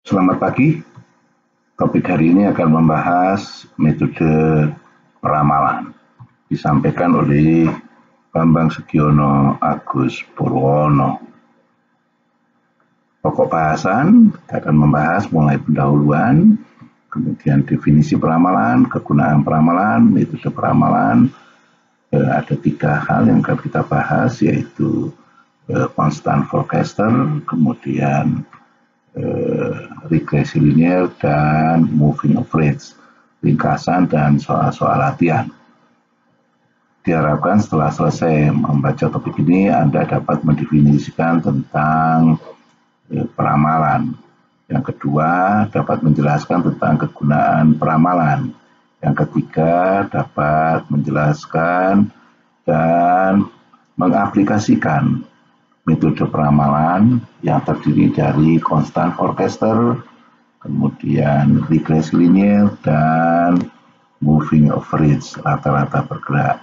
Selamat pagi, topik hari ini akan membahas metode peramalan. Disampaikan oleh Bambang Sugiono Agus Purwono. Pokok bahasan kita akan membahas mulai pendahuluan, kemudian definisi peramalan, kegunaan peramalan, metode peramalan. Ada 3 hal yang akan kita bahas, yaitu constant forecaster, kemudian regresi linear, dan moving average, ringkasan dan soal-soal latihan. Diharapkan setelah selesai membaca topik ini, Anda dapat mendefinisikan tentang peramalan. Yang kedua, dapat menjelaskan tentang kegunaan peramalan. Yang ketiga, dapat menjelaskan dan mengaplikasikan metode peramalan yang terdiri dari constant forecaster, kemudian regresi linear, dan moving average, rata-rata bergerak.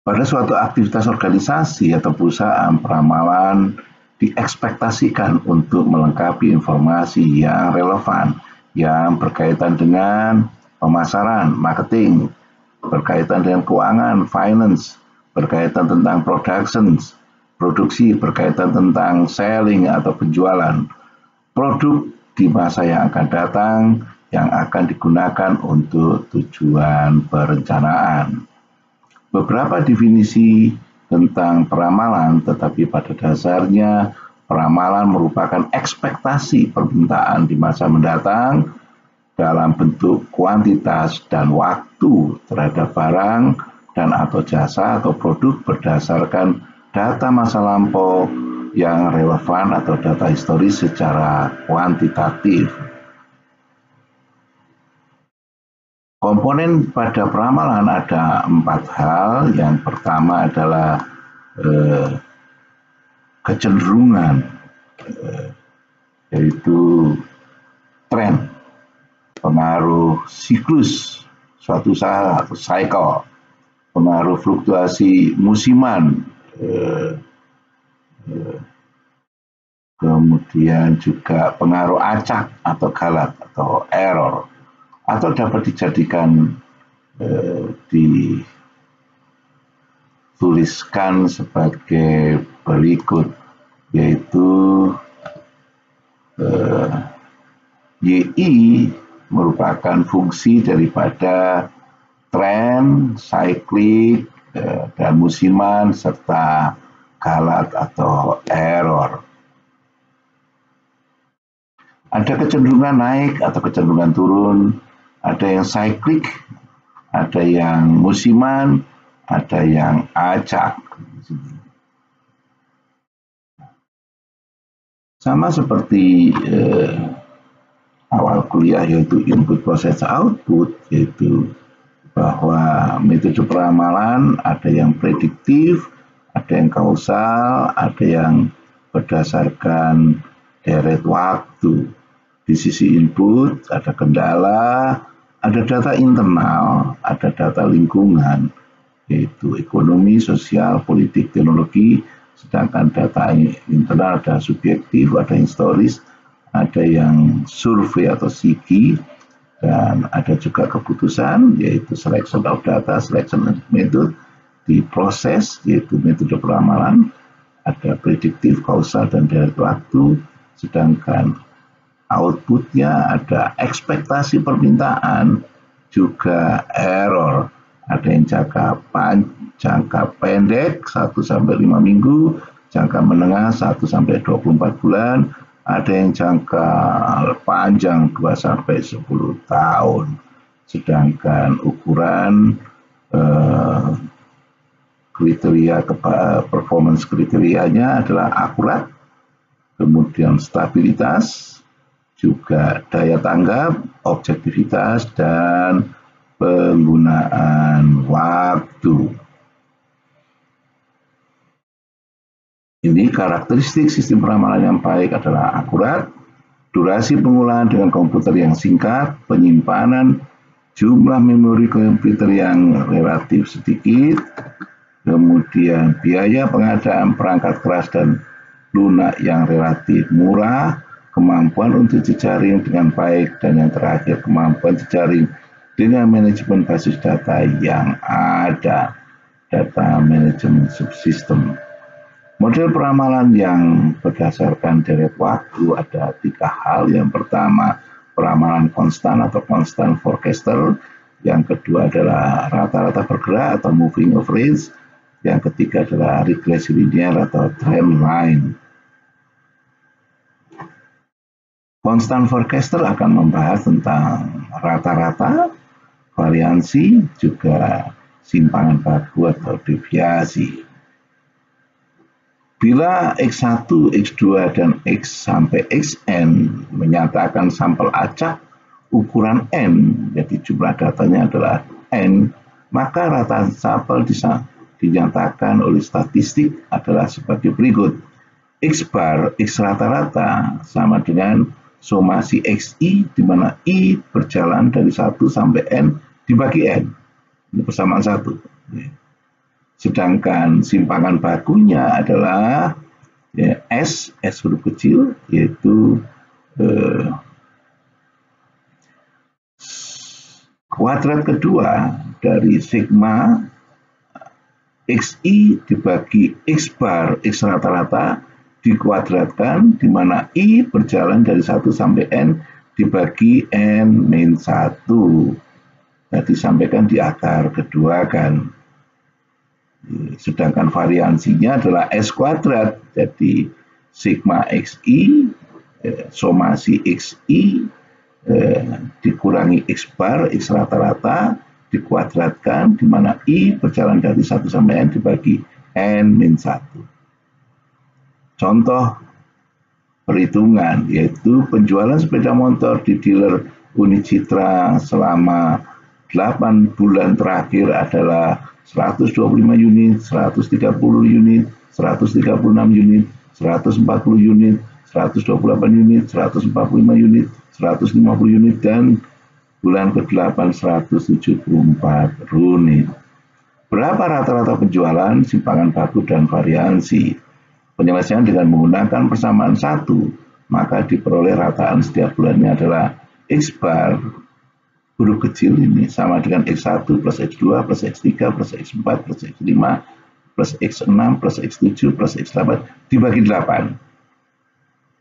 Pada suatu aktivitas organisasi atau perusahaan, peramalan diekspektasikan untuk melengkapi informasi yang relevan, yang berkaitan dengan pemasaran, marketing, berkaitan dengan keuangan, finance, berkaitan tentang produksi, berkaitan tentang selling atau penjualan produk di masa yang akan datang yang akan digunakan untuk tujuan perencanaan. Beberapa definisi tentang peramalan, tetapi pada dasarnya peramalan merupakan ekspektasi permintaan di masa mendatang dalam bentuk kuantitas dan waktu terhadap barang dan atau jasa atau produk berdasarkan data masa lampau yang relevan atau data historis secara kuantitatif. Komponen pada peramalan ada 4 hal. Yang pertama adalah kecenderungan, yaitu tren, pengaruh siklus suatu usaha atau cycle, pengaruh fluktuasi musiman, kemudian juga pengaruh acak atau galat atau error, atau dapat dijadikan dituliskan sebagai berikut, yaitu YI merupakan fungsi daripada tren, cyclic, dan musiman, serta galat atau error. Ada kecenderungan naik atau kecenderungan turun, ada yang cyclic, ada yang musiman, ada yang acak. Sama seperti awal kuliah, yaitu input proses output, yaitu bahwa metode peramalan ada yang prediktif, ada yang kausal, ada yang berdasarkan deret waktu. Di sisi input ada kendala, ada data internal, ada data lingkungan, yaitu ekonomi, sosial, politik, teknologi. Sedangkan data internal ada subjektif, ada historis, ada yang survei atau SIGI, dan ada juga keputusan, yaitu selection of data, selection method, di proses, yaitu metode peramalan, ada prediktif, kausal, dan deret waktu. Sedangkan outputnya ada ekspektasi permintaan, juga error. Ada yang jangka pendek 1-5 minggu, jangka menengah 1-24 bulan, ada yang jangka panjang 2-10 tahun. Sedangkan ukuran kriteria performance kriterianya adalah akurat, kemudian stabilitas, juga daya tanggap, objektivitas, dan penggunaan waktu. Ini karakteristik sistem peramalan yang baik adalah akurat, durasi pengolahan dengan komputer yang singkat, penyimpanan jumlah memori komputer yang relatif sedikit, kemudian biaya pengadaan perangkat keras dan lunak yang relatif murah, kemampuan untuk jejaring dengan baik, dan yang terakhir kemampuan jejaring dengan manajemen basis data yang ada, data management subsystem. Model peramalan yang berdasarkan deret waktu ada 3 hal. Yang pertama, peramalan konstan atau constant forecaster. Yang kedua adalah rata-rata bergerak atau moving average. Yang ketiga adalah regresi linear atau trend line. Constant forecaster akan membahas tentang rata-rata, variansi, juga simpangan baku atau deviasi. Bila X1, X2, dan X sampai Xn menyatakan sampel acak ukuran N, jadi jumlah datanya adalah N, maka rata sampel dinyatakan oleh statistik adalah sebagai berikut. X bar, X rata-rata sama dengan somasi XI, di mana I berjalan dari 1 sampai N dibagi N. Ini persamaan 1. Sedangkan simpangan bakunya adalah S huruf kecil, yaitu kuadrat kedua dari sigma XI dibagi X bar X rata-rata dikuadratkan, di mana I berjalan dari 1 sampai N dibagi N-1. Nah, disampaikan di akar kedua kan. Sedangkan variansinya adalah S kuadrat, jadi sigma XI somasi XI dikurangi X bar X rata-rata dikuadratkan, di mana I berjalan dari 1 sampai N dibagi N-1. Contoh perhitungan yaitu penjualan sepeda motor di dealer Unicitra selama 8 bulan terakhir adalah 125 unit, 130 unit, 136 unit, 140 unit, 128 unit, 145 unit, 150 unit, dan bulan ke-8 174 unit. Berapa rata-rata penjualan, simpangan baku, dan variansi? Penyelesaian dengan menggunakan persamaan 1, maka diperoleh rataan setiap bulannya adalah X bar huruf kecil ini sama dengan X1 plus X2 plus X3 plus X4 plus X5 plus X6 plus X7 plus X8 dibagi 8.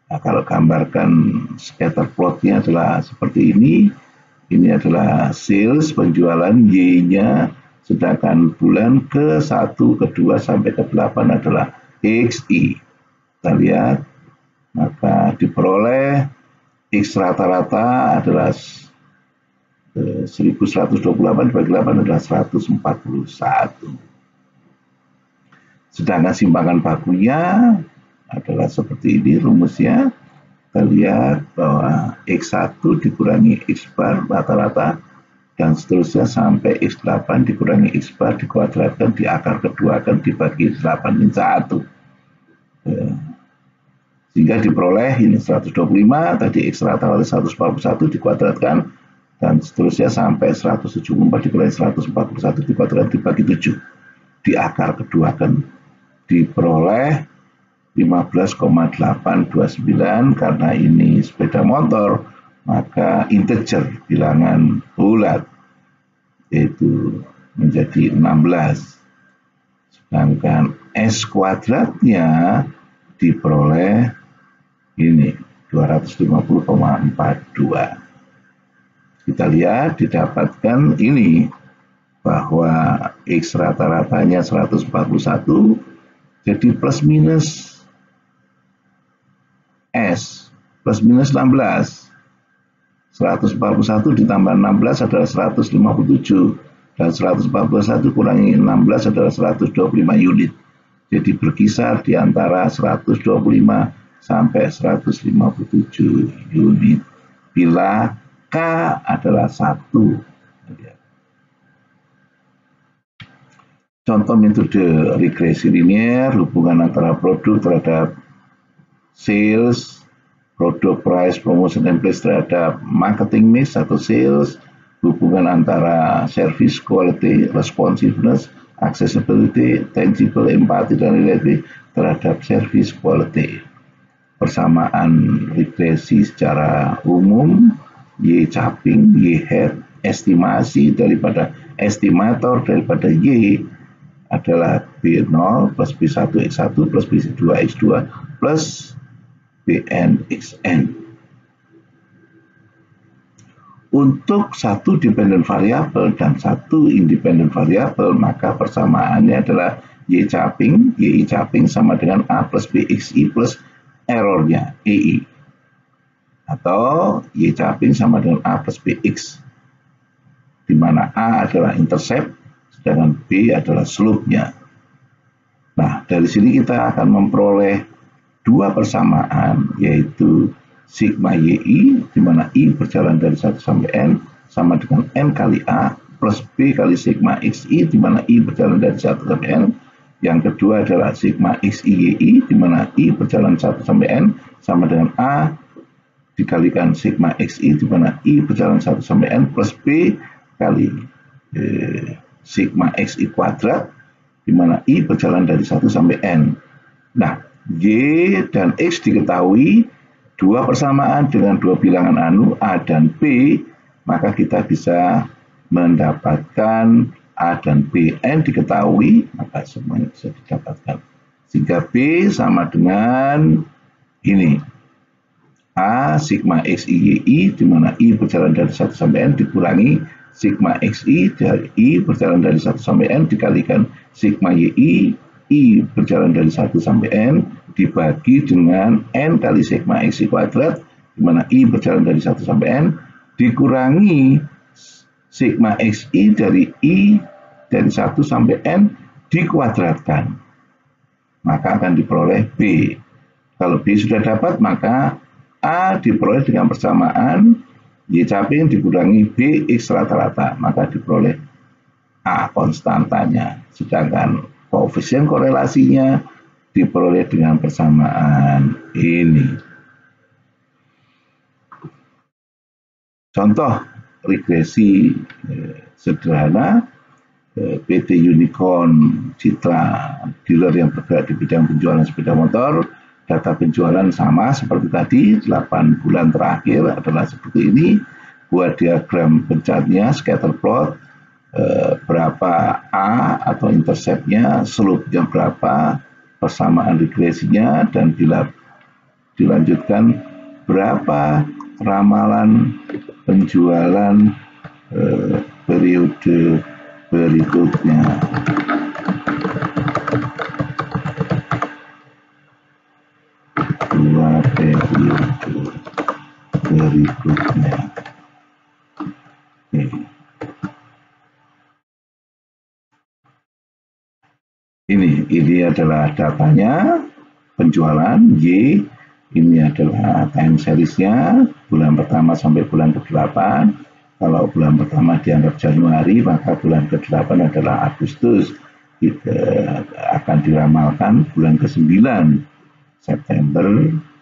Nah, kalau gambarkan scatter plotnya adalah seperti ini. Ini adalah sales penjualan Y-nya, sedangkan bulan ke-1, ke-2 sampai ke-8 adalah XI. Kita lihat, maka diperoleh X rata-rata adalah 1128 dibagi 8 adalah 141. Sedangkan simpangan bakunya adalah seperti ini rumusnya. Kita lihat bahwa X1 dikurangi X bar rata-rata dan seterusnya sampai X8 dikurangi X bar dikuadratkan, di akar kedua akan dibagi 8-1. Sehingga diperoleh ini 125, tadi X rata-rata 141 dikuadratkan, dan seterusnya sampai 174 dikurangi 141 dikuadratkan dibagi 7. Di akar kedua akan diperoleh 15,829. Karena ini sepeda motor, maka integer bilangan bulat, yaitu menjadi 16. Sedangkan S kuadratnya diperoleh ini 250,42. Kita lihat didapatkan ini bahwa X rata-ratanya 141, jadi plus minus S plus minus 16. 141 ditambah 16 adalah 157, dan 141 kurangi 16 adalah 125 unit. Jadi berkisar di antara 125 sampai 157 unit bila K adalah 1. Contoh metode regresi linear, hubungan antara produk terhadap sales, produk price, promotion, and place terhadap marketing mix atau sales, hubungan antara service quality, responsiveness, accessibility, tangible, empathy, dan relate terhadap service quality. Persamaan regresi secara umum, Y caping, Y head, estimasi daripada estimator daripada Y adalah B0 plus B1 X1 plus B2 X2 plus Bn Xn. Untuk satu dependent variabel dan satu independent variabel, maka persamaannya adalah Y caping sama dengan A plus BXI plus errornya EI. Atau Y caping sama dengan A plus BX, di mana A adalah intercept, sedangkan B adalah slope-nya. Nah, dari sini kita akan memperoleh dua persamaan, yaitu sigma YI, di mana I berjalan dari 1 sampai N, sama dengan N kali A, plus B kali sigma XI, di mana I berjalan dari 1 sampai N. Yang kedua adalah sigma XI YI, di mana I berjalan 1 sampai N, sama dengan A dikalikan sigma XI, di mana I berjalan 1 sampai N, plus B kali sigma XI kuadrat, di mana I berjalan dari 1 sampai N. Nah, Y dan X diketahui, dua persamaan dengan dua bilangan anu A dan B, maka kita bisa mendapatkan A dan B. N diketahui, maka semuanya bisa didapatkan. Sehingga B sama dengan ini, A sigma XI YI, di mana I berjalan dari 1 sampai N dikurangi sigma XI dari I berjalan dari 1 sampai N dikalikan sigma YI, I berjalan dari 1 sampai N dibagi dengan N kali sigma XI kuadrat, di mana I berjalan dari 1 sampai N dikurangi sigma XI dari I dari 1 sampai N dikuadratkan, maka akan diperoleh B. Kalau B sudah dapat, maka A diperoleh dengan persamaan Y caping dikurangi B X rata-rata, maka diperoleh A konstantanya. Sedangkan koefisien korelasinya diperoleh dengan persamaan ini. Contoh regresi sederhana, PT Unicorn Citra, dealer yang bergerak di bidang penjualan sepeda motor. Data penjualan sama seperti tadi, 8 bulan terakhir adalah seperti ini. Buat diagram pencatnya, scatter plot, berapa A atau interceptnya, slope-nya berapa, persamaan regresinya, dan bila dilanjutkan berapa ramalan penjualan periode berikutnya. Dua periode berikutnya. Ini adalah datanya penjualan Y, ini adalah time seriesnya bulan pertama sampai bulan ke-8. Kalau bulan pertama dianggap Januari, maka bulan ke-8 adalah Agustus. Kita akan diramalkan bulan ke-9 September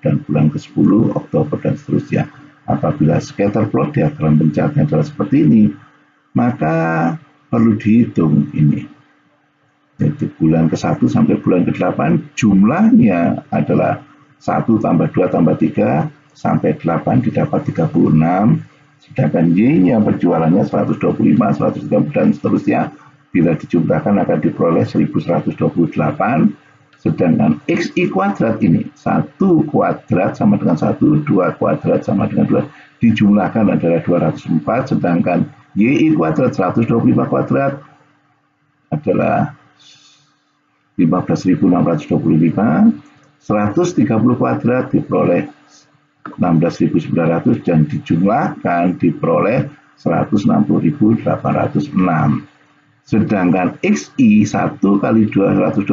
dan bulan ke-10 Oktober dan seterusnya. Apabila scatter plot diagram pencatnya adalah seperti ini, maka perlu dihitung ini. Jadi bulan ke-1 sampai bulan ke-8 jumlahnya adalah 1 tambah 2 tambah 3 sampai 8 didapat 36. Sedangkan Y-nya penjualannya 125, 130 dan seterusnya. Bila dijumlahkan akan diperoleh 1128. Sedangkan XI kuadrat ini 1 kuadrat sama dengan 1, 2 kuadrat sama dengan 2. Dijumlahkan adalah 204. Sedangkan YI kuadrat 125 kuadrat adalah 15.625, 130 kuadrat diperoleh 16.900 dan dijumlahkan diperoleh 160.806. Sedangkan XI 1 kali 225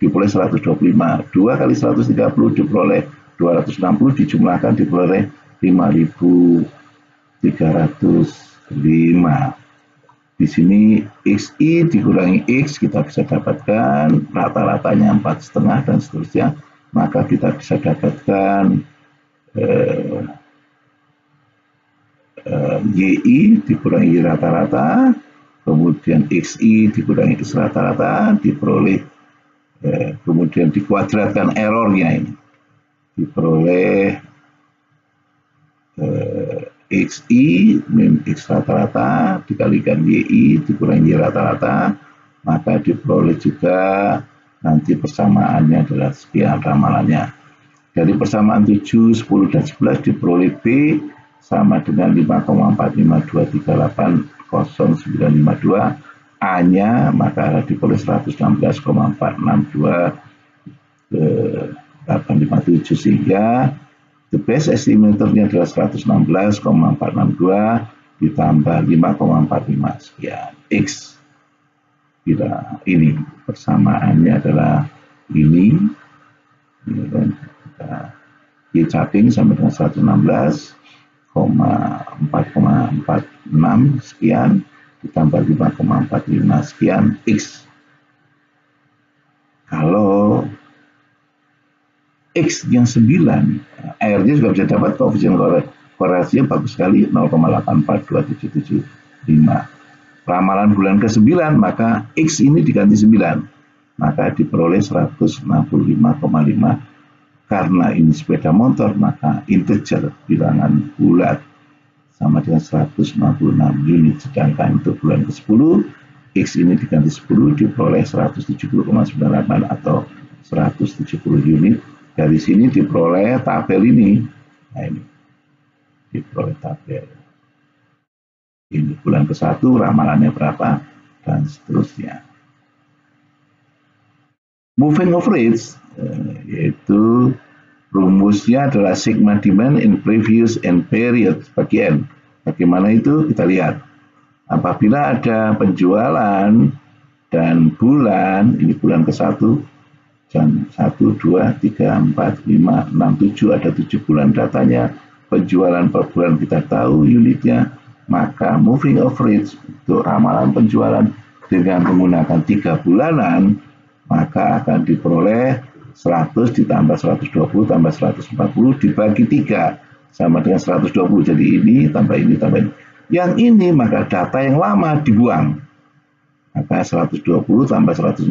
diperoleh 125, 2 kali 130 diperoleh 260, dijumlahkan diperoleh 5.305. Di sini XI dikurangi X, kita bisa dapatkan rata-ratanya 4,5 dan seterusnya. Maka kita bisa dapatkan YI dikurangi rata-rata kemudian XI dikurangi X rata-rata, diperoleh, kemudian dikuadratkan errornya ini, diperoleh XI min X rata-rata dikalikan YI dikurangi Y rata-rata, maka diperoleh juga nanti persamaannya adalah sekian ramalannya. Dari persamaan 7, 10, dan 11 diperoleh B sama dengan 5,4523800952. A-nya maka diperoleh 116,462,857, sehingga the best estimatornya adalah 116,462 ditambah 5,45 sekian X. Kita ini persamaannya adalah ini kan, kita cutting sampai dengan 116,446 sekian ditambah 5,45 sekian X. Kalau X yang 9, R-nya juga bisa dapat, koefisien korelasinya bagus sekali, 0,842775. Ramalan bulan ke-9, maka X ini diganti 9, maka diperoleh 165,5. Karena ini sepeda motor, maka integer bilangan bulat sama dengan 166 unit. Sedangkan untuk bulan ke-10, X ini diganti 10, diperoleh 170,98 atau 170 unit. Dari sini diperoleh tabel ini. Nah ini, diperoleh tabel. Ini bulan ke-1 ramalannya berapa, dan seterusnya. Moving average, yaitu rumusnya adalah sigma demand in previous and period bagian. Bagaimana itu? Kita lihat. Apabila ada penjualan dan bulan, ini bulan ke-1, jam 1, 2, 3, 4, 5, 6, 7, ada 7 bulan datanya, penjualan per bulan kita tahu unitnya, maka moving average untuk ramalan penjualan dengan menggunakan 3 bulanan, maka akan diperoleh 100 ditambah 120 tambah 140 dibagi 3 sama dengan 120. Jadi ini tambah ini tambah ini. Yang ini maka data yang lama dibuang. Maka 120 tambah 140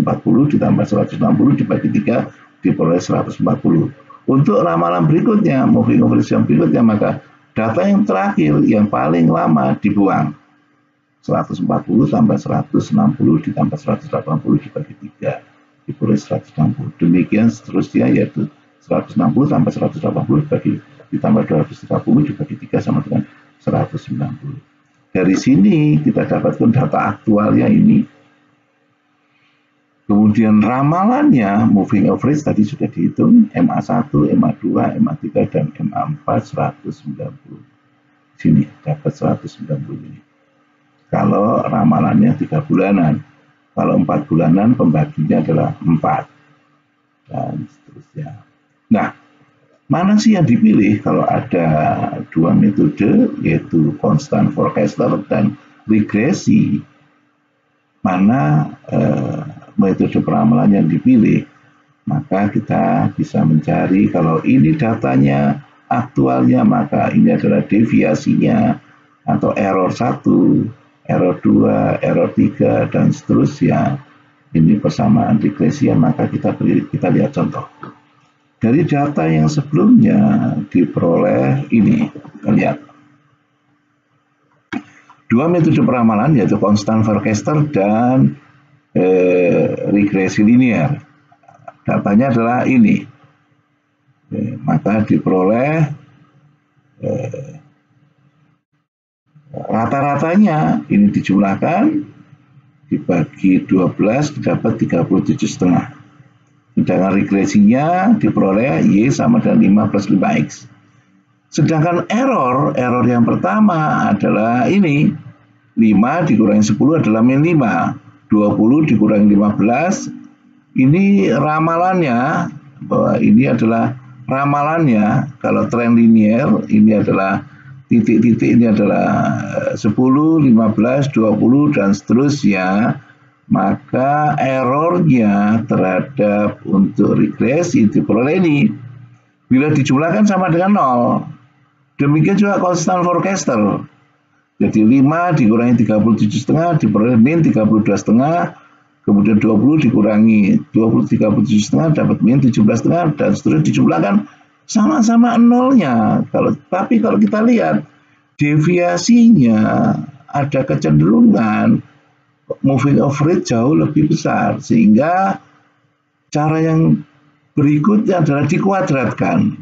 ditambah 160 dibagi 3 diperoleh 140. Untuk ramalan berikutnya, moving average yang berikutnya, maka data yang terakhir yang paling lama dibuang. 140 tambah 160 ditambah 180 dibagi 3 diperoleh 160. Demikian seterusnya, yaitu 160 tambah 180 ditambah 230 dibagi 3 sama dengan 190. Dari sini kita dapatkan data aktualnya ini. Kemudian ramalannya, moving average tadi sudah dihitung, MA1, MA2, MA3, dan MA4 190. Sini dapat 190 ini. Kalau ramalannya 3 bulanan. Kalau 4 bulanan pembaginya adalah 4. Dan seterusnya. Nah, mana sih yang dipilih kalau ada 2 metode, yaitu constant forecaster dan regresi? Mana metode peramalan yang dipilih? Maka kita bisa mencari, kalau ini datanya aktualnya, maka ini adalah deviasinya atau error 1, error 2, error 3, dan seterusnya. Ini persamaan regresi, maka kita lihat contoh. Dari data yang sebelumnya diperoleh ini, kita lihat. 2 metode peramalan, yaitu constant forecaster dan regresi linear. Datanya adalah ini. Maka diperoleh rata-ratanya ini dijumlahkan dibagi 12 didapat 37,5. Sedangkan regresinya diperoleh Y sama dengan 5 plus 5X. Sedangkan error yang pertama adalah ini. 5 dikurangi 10 adalah min 5. 20 dikurangi 15. Ini ramalannya, bahwa ini adalah ramalannya. Kalau tren linear, ini adalah titik-titik, ini adalah 10, 15, 20, dan seterusnya. Maka errornya terhadap untuk regresi diperoleh ini. Bila dijumlahkan sama dengan 0. Demikian juga constant forecaster. Jadi 5 dikurangi 37,5 diperoleh min 32,5, kemudian 20 dikurangi 37,5 dapat min 17,5 dan seterusnya dijumlahkan sama-sama nolnya. Tapi kalau kita lihat deviasinya ada kecenderungan moving average jauh lebih besar, sehingga cara yang berikutnya adalah dikuadratkan.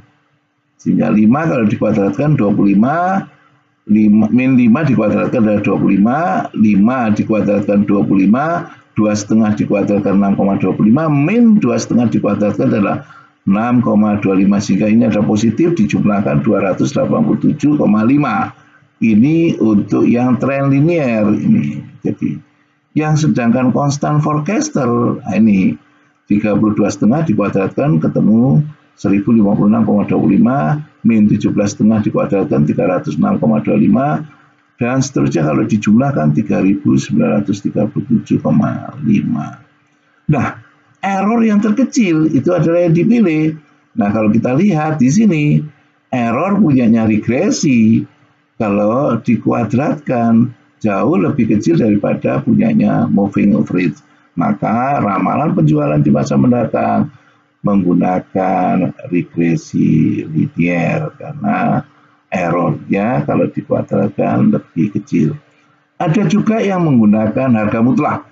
Sehingga 5 kalau dikuadratkan 25, min 5 dikuadratkan adalah 25, 5 dikuadratkan 25, 2,5 dikuadratkan 6,25, min 2,5 dikuadratkan adalah 6,25, sehingga ini ada positif dijumlahkan 287,5. Ini untuk yang tren linier ini. Jadi yang sedangkan constant forecaster ini 32,5 dikuadratkan ketemu 1056,25, min 17,5 dikuadratkan 306,25, dan seterusnya kalau dijumlahkan 3937,5. Nah, error yang terkecil itu adalah yang dipilih. Nah, kalau kita lihat di sini, error punyanya regresi kalau dikuadratkan jauh lebih kecil daripada punyanya moving average. Maka ramalan penjualan di masa mendatang menggunakan regresi linear karena errornya kalau dikuadratkan lebih kecil. Ada juga yang menggunakan harga mutlak.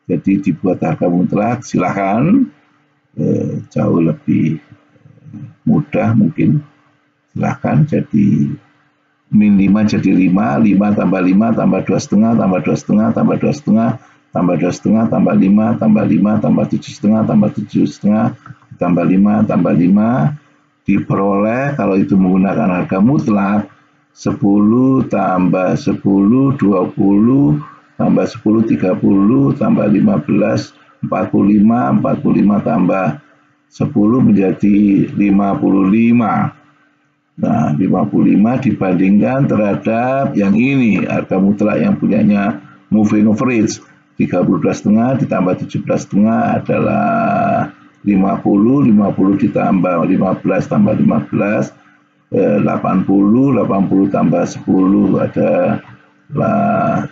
Jadi dibuat harga mutlak, silakan, jauh lebih mudah mungkin. Silakan, jadi min 5 jadi 5, 5 tambah 5 tambah 2,5 tambah 2,5 tambah 2,5 tambah 2,5 tambah 5 tambah 5 tambah 7,5 tambah 7,5 tambah 5 tambah 5 diperoleh kalau itu menggunakan harga mutlak 10 tambah 10 20 tambah 10 30 tambah 15 45 tambah 10 menjadi 55. Nah, 55 dibandingkan terhadap yang ini harga mutlak yang punyanya moving average 32,5 ditambah 17,5 adalah 50 ditambah 15 tambah 15 80 tambah 10 adalah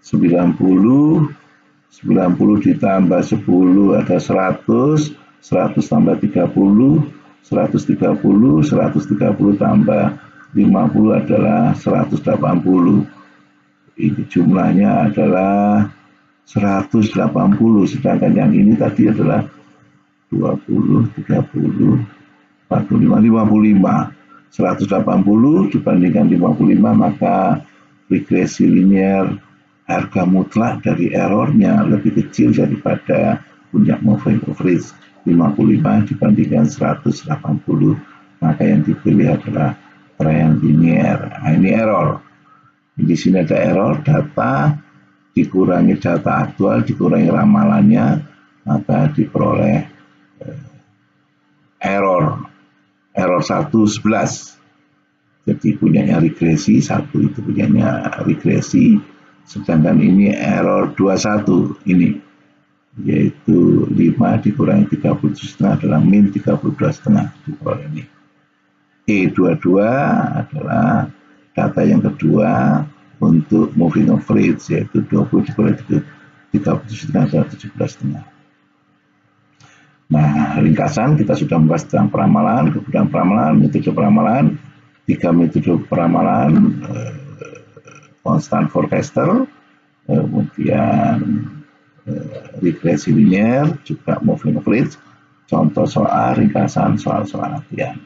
90 ditambah 10 ada 100 tambah 30 130 tambah 50 adalah 180. Ini jumlahnya adalah 180, sedangkan yang ini tadi adalah 20, 30, 45, 55. 180 dibandingkan 55, maka regresi linear harga mutlak dari errornya lebih kecil daripada punya moving average 55 dibandingkan 180, maka yang dipilih adalah tren linear. Nah, ini error. Di sini ada error, data dikurangi data aktual, dikurangi ramalannya, maka diperoleh error 1,11. Jadi punyanya regresi, 1 itu punyanya regresi, sedangkan ini error 21 ini, yaitu 5 dikurangi 37,5 adalah min 32,5 diperoleh ini. E22 adalah data yang kedua untuk moving average, yaitu 20 dikurangi 37,5 adalah 17,5. Nah, ringkasan kita sudah membahas tentang peramalan, kemudian peramalan, metode peramalan, 3 metode peramalan, constant forecaster, kemudian regresi linear, juga moving average, contoh soal, ringkasan soal-soal latihan.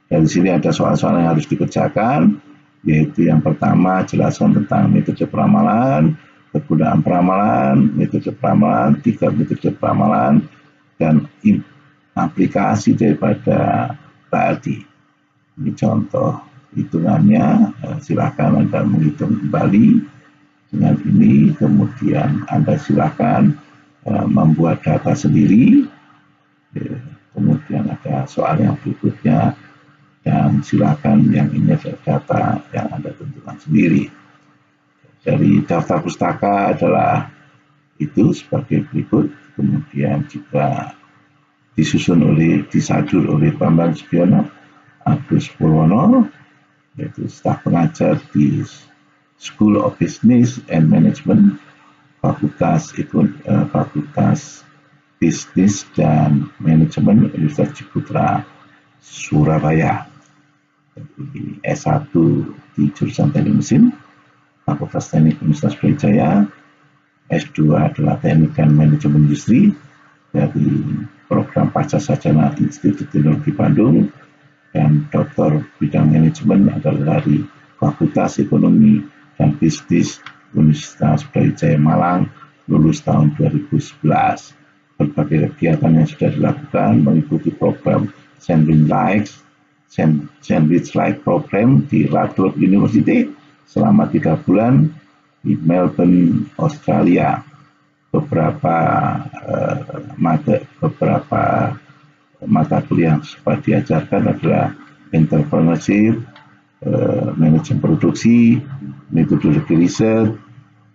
Dari sini ada soal-soal yang harus dikerjakan, yaitu yang pertama jelaskan tentang metode peramalan, kegunaan peramalan, metode peramalan, 3 metode peramalan, dan aplikasi daripada tadi. Ini contoh hitungannya, silakan Anda menghitung kembali dengan ini, kemudian Anda silakan membuat data sendiri, kemudian ada soal yang berikutnya, dan silakan yang ini adalah data yang Anda tentukan sendiri. Dari daftar pustaka adalah itu sebagai berikut, kemudian juga disadur oleh Bambang Sugiono, Agus Purwono, yaitu staf pengajar di School of Business and Management, Fakultas Bisnis dan Manajemen Universitas Ciputra Surabaya. S1 di jurusan Teknik Mesin, Fakultas Teknik Universitas Brawijaya. S2 adalah Teknik dan Manajemen Industri dari program Pasca Sarjana Institut Teknologi Bandung, dan doktor bidang manajemen adalah dari Fakultas Ekonomi dan Bisnis Universitas Brawijaya Malang, lulus tahun 2011. Berbagai kegiatan yang sudah dilakukan mengikuti program Sandwich Like Program di Radcliffe University selama 3 bulan di Melbourne, Australia. Beberapa mata kuliah yang sempat diajarkan adalah entrepreneurship, manajemen produksi, metodologi riset,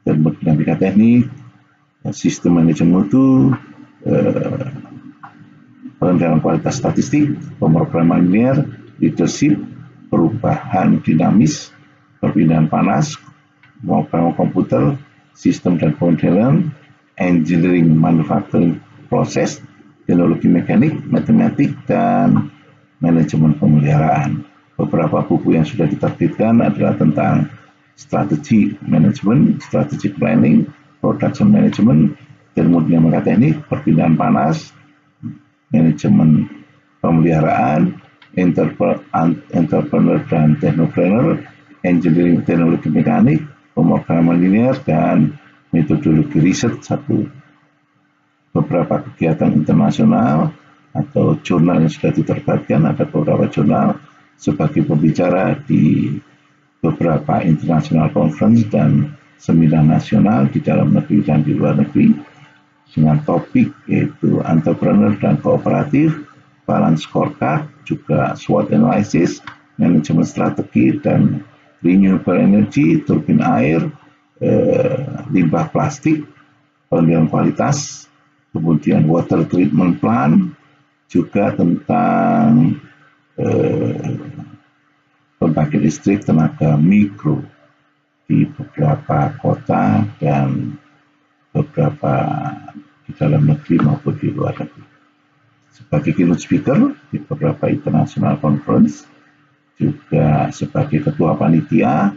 termodinamika teknik, sistem manajemen mutu, pengendalian kualitas statistik, pemrograman linear, leadership, perubahan dinamis, perpindahan panas, pemrograman komputer, sistem dan pengendalian, engineering manufacturing proses, teknologi mekanik, matematik, dan manajemen pemeliharaan. Beberapa buku yang sudah diterbitkan adalah tentang strategi manajemen, strategic planning, production management, termodinamika teknik, perpindahan panas, manajemen pemeliharaan, entrepreneur dan technopreneur, engineering teknologi mekanik, pemrograman linear, dan metodologi riset 1. Beberapa kegiatan internasional atau jurnal yang sudah diterbitkan, ada beberapa jurnal sebagai pembicara di beberapa international conference dan seminar nasional di dalam negeri dan di luar negeri dengan topik yaitu entrepreneur dan kooperatif, balance scorecard, juga SWOT analysis, manajemen strategi dan renewable energy, turbin air, limbah plastik, pengendalian kualitas, kemudian water treatment plant, juga tentang pembangkit listrik tenaga mikro di beberapa kota dan beberapa di dalam negeri maupun di luar negeri. Sebagai keynote speaker di beberapa international conference, juga sebagai ketua panitia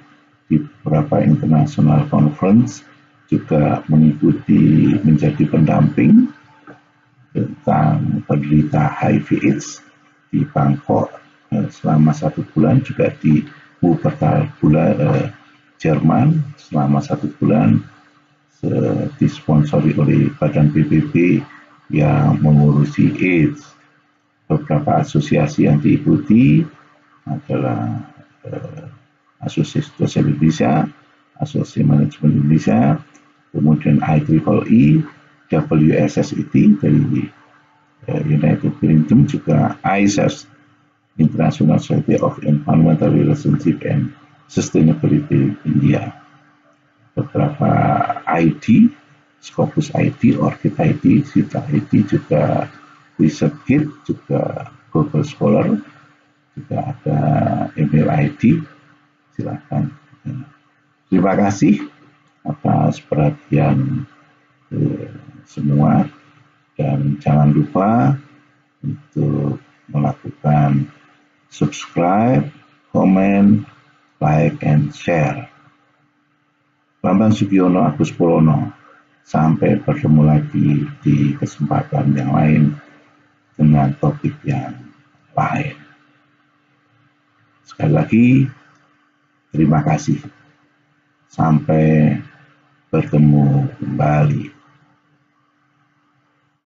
di beberapa international conference, juga mengikuti menjadi pendamping tentang penderita HIV/AIDS di Bangkok selama 1 bulan, juga di Wuppertal Jerman selama 1 bulan, disponsori oleh Badan PBB yang mengurusi AIDS. Beberapa asosiasi yang diikuti adalah Asosiasi Dosen Indonesia, Asosiasi Manajemen Indonesia, kemudian IEEE, WSSIT dari United Kingdom, juga ISES, International Society of Environmental Relationship and Sustainability India. Beberapa ID, Scopus ID, Orchid ID, Sita ID, juga ResearchGate, juga Google Scholar, juga ada email ID. Silakan. Terima kasih atas perhatian semua, dan jangan lupa untuk melakukan subscribe, comment, like, and share. Bambang Sugiono Agus Purwono. Sampai bertemu lagi di kesempatan yang lain dengan topik yang lain. Sekali lagi, terima kasih. Sampai bertemu kembali.